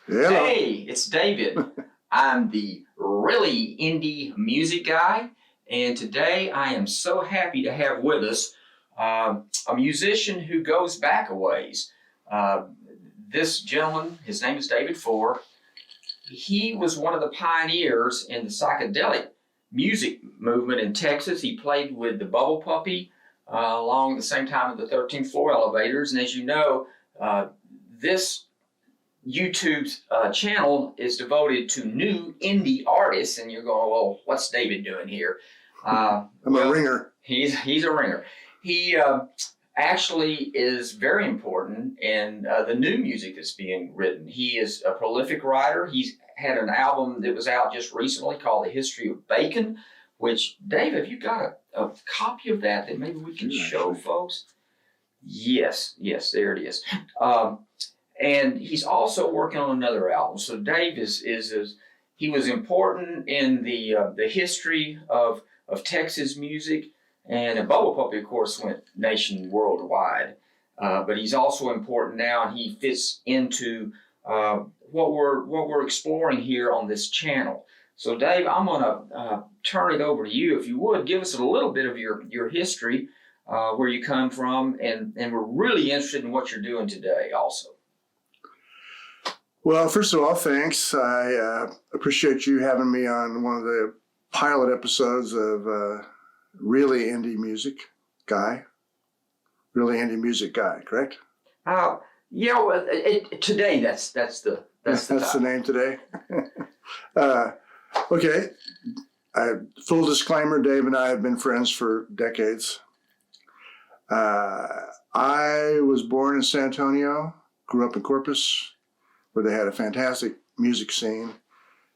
Hello. Hey, it's David. I'm the really indie music guy, and today I am so happy to have with us a musician who goes back a ways. This gentleman, his name is David Fore. He was one of the pioneers in the psychedelic music movement in Texas. He played with the Bubble Puppy along the same time of the 13th floor elevators, and as you know, this YouTube's channel is devoted to new indie artists, and you're going, well, what's David doing here? I'm a ringer. He's a ringer. He actually is very important in the new music that's being written. He is a prolific writer. He's had an album that was out just recently called The History of Bacon, which, Dave, have you got a copy of that maybe we can show folks? Yes, there it is. And he's also working on another album. So Dave he was important in the history of Texas music, and Bubble Puppy, of course, went worldwide. But he's also important now, and he fits into what we're exploring here on this channel. So Dave, I'm gonna turn it over to you. If you would, give us a little bit of your history, where you come from, and we're really interested in what you're doing today also. Well, first of all, thanks. I appreciate you having me on one of the pilot episodes of Really Indie Music Guy. Really Indie Music Guy, correct? Yeah. Well, today that's the name today. Okay. Full disclaimer: Dave and I have been friends for decades. I was born in San Antonio, grew up in Corpus, where they had a fantastic music scene.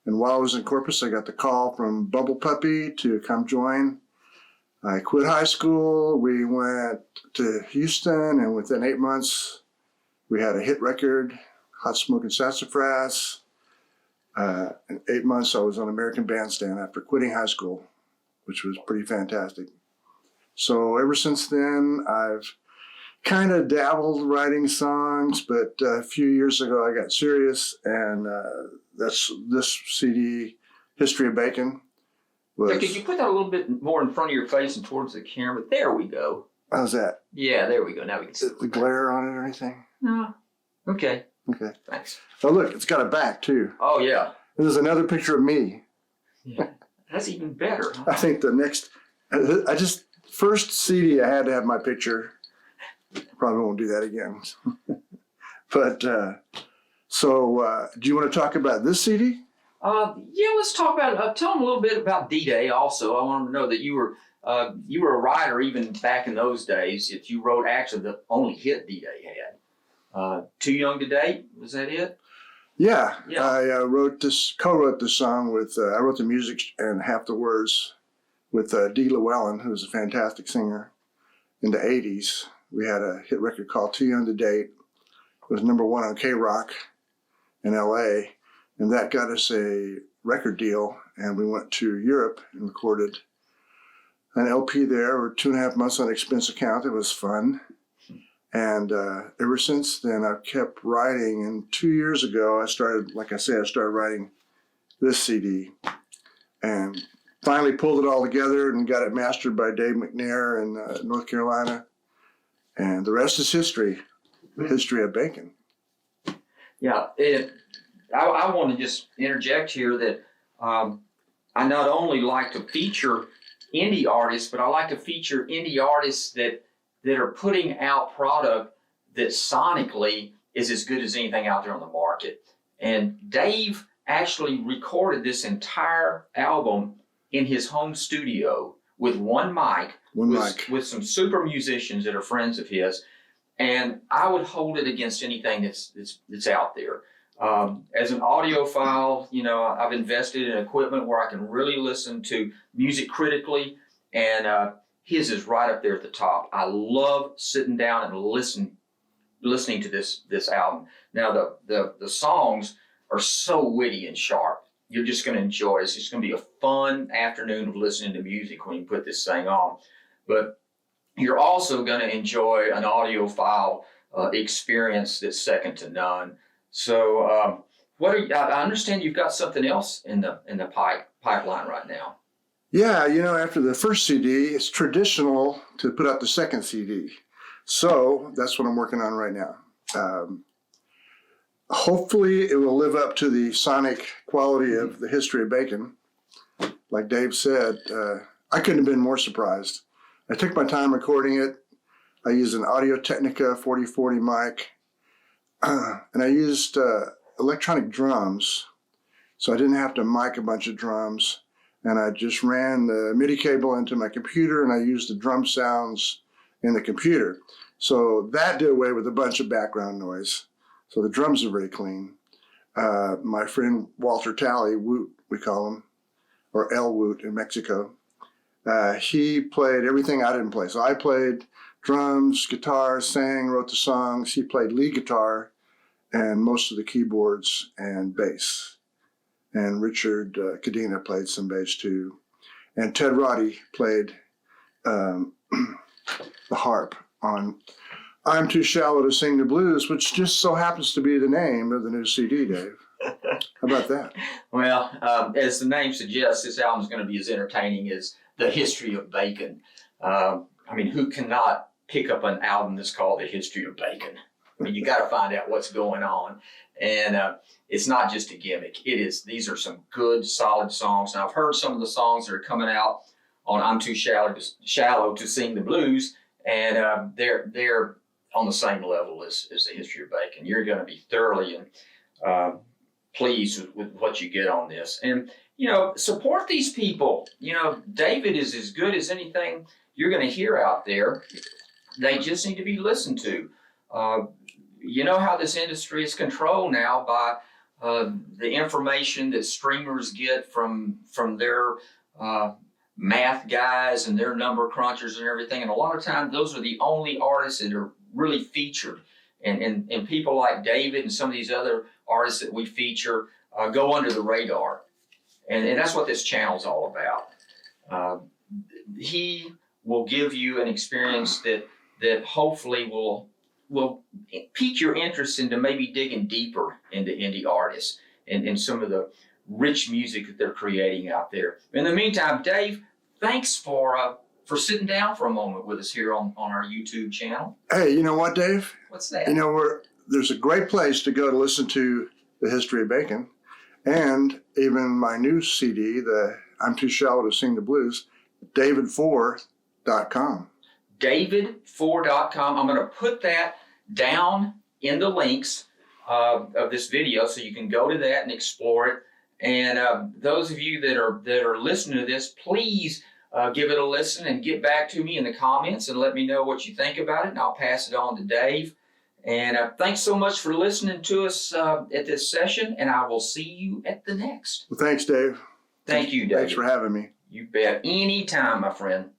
And while I was in Corpus, I got the call from Bubble Puppy to come join. I quit high school. We went to Houston, and within 8 months, we had a hit record, Hot Smokin' Sassafras. In 8 months, I was on American Bandstand after quitting high school, which was pretty fantastic. So ever since then, I've kind of dabbled writing songs, but a few years ago I got serious, and that's this CD, History of Bacon. Could you put that a little bit more in front of your face and towards the camera? There we go. How's that? Yeah, there we go. Now we can see the glare on it or anything? No. Okay. Thanks. Oh, look, it's got a back too. Oh, yeah. There's another picture of me. Yeah, that's even better. Huh? I think the next, first CD I had to have my picture. Probably won't do that again. But so do you want to talk about this CD? Yeah, let's talk about. Tell them a little bit about D-Day. Also, I want them to know that you were a writer even back in those days. That you wrote actually the only hit D-Day had. Too Young to Date, was that it? Yeah. I co-wrote this song with. I wrote the music and half the words with Dee Llewellyn, who was a fantastic singer in the '80s. We had a hit record called Too Young to Date. It was number one on K-Rock in LA. And that got us a record deal. And we went to Europe and recorded an LP there for 2.5 months on expense account. It was fun. And ever since then, I've kept writing. And 2 years ago, I started writing this CD. And finally pulled it all together and got it mastered by Dave McNair in North Carolina. And the rest is history, the history of bacon. Yeah, I want to just interject here that I not only like to feature indie artists, but I like to feature indie artists that are putting out product that sonically is as good as anything out there on the market. And Dave actually recorded this entire album in his home studio with one mic. With some super musicians that are friends of his, and I would hold it against anything that's out there. As an audiophile, I've invested in equipment where I can really listen to music critically, and his is right up there at the top. I love sitting down and listening to this album. Now the songs are so witty and sharp. You're just going to enjoy it. It's just going to be a fun afternoon of listening to music when you put this thing on. But you're also going to enjoy an audiophile experience that's second to none. So I understand you've got something else in the pipeline right now. Yeah, after the first CD, it's traditional to put out the second CD. So that's what I'm working on right now. Hopefully it will live up to the sonic quality of the history of bacon. Like Dave said, I couldn't have been more surprised. I took my time recording it. I used an Audio-Technica 4040 mic, and I used electronic drums, so I didn't have to mic a bunch of drums. And I just ran the MIDI cable into my computer, and I used the drum sounds in the computer. So that did away with a bunch of background noise. So the drums are very clean. My friend Walter Talley, Woot, we call him, or El Woot in Mexico, he played everything I didn't play. So I played drums, guitar, sang, wrote the songs. He played lead guitar and most of the keyboards and bass. And Richard Cadena played some bass too. And Ted Roddy played the harp on I'm Too Shallow to Sing the Blues, which just so happens to be the name of the new CD, Dave. How about that? Well, as the name suggests, this album is going to be as entertaining as the history of bacon. I mean, who cannot pick up an album that's called The History of Bacon? I mean, you got to find out what's going on. And it's not just a gimmick. These are some good, solid songs. Now, I've heard some of the songs that are coming out on I'm Too Shallow to Sing the Blues, and they're on the same level as The History of Bacon. You're going to be thoroughly pleased with what you get on this. And, support these people. David is as good as anything you're going to hear out there. They just need to be listened to. You know how this industry is controlled now by the information that streamers get from their math guys and their number crunchers and everything. And a lot of times those are the only artists that are really featured. And people like David and some of these other artists that we feature go under the radar. And that's what this channel's all about. He will give you an experience that hopefully will pique your interest into maybe digging deeper into indie artists and some of the rich music that they're creating out there. In the meantime, Dave, thanks for sitting down for a moment with us here on our YouTube channel. Hey, you know what, Dave? What's that? There's a great place to go to listen to the history of bacon, and even my new CD, the I'm Too Shallow to Sing the Blues, davidfore.com. davidfore.com. I'm going to put that down in the links of this video so you can go to that and explore it. And those of you that are listening to this, please give it a listen and get back to me in the comments and let me know what you think about it, and I'll pass it on to Dave. And thanks so much for listening to us at this session, and I will see you at the next. Well, thanks, Dave. Thank you, Dave. Thanks for having me. You bet. Anytime, my friend.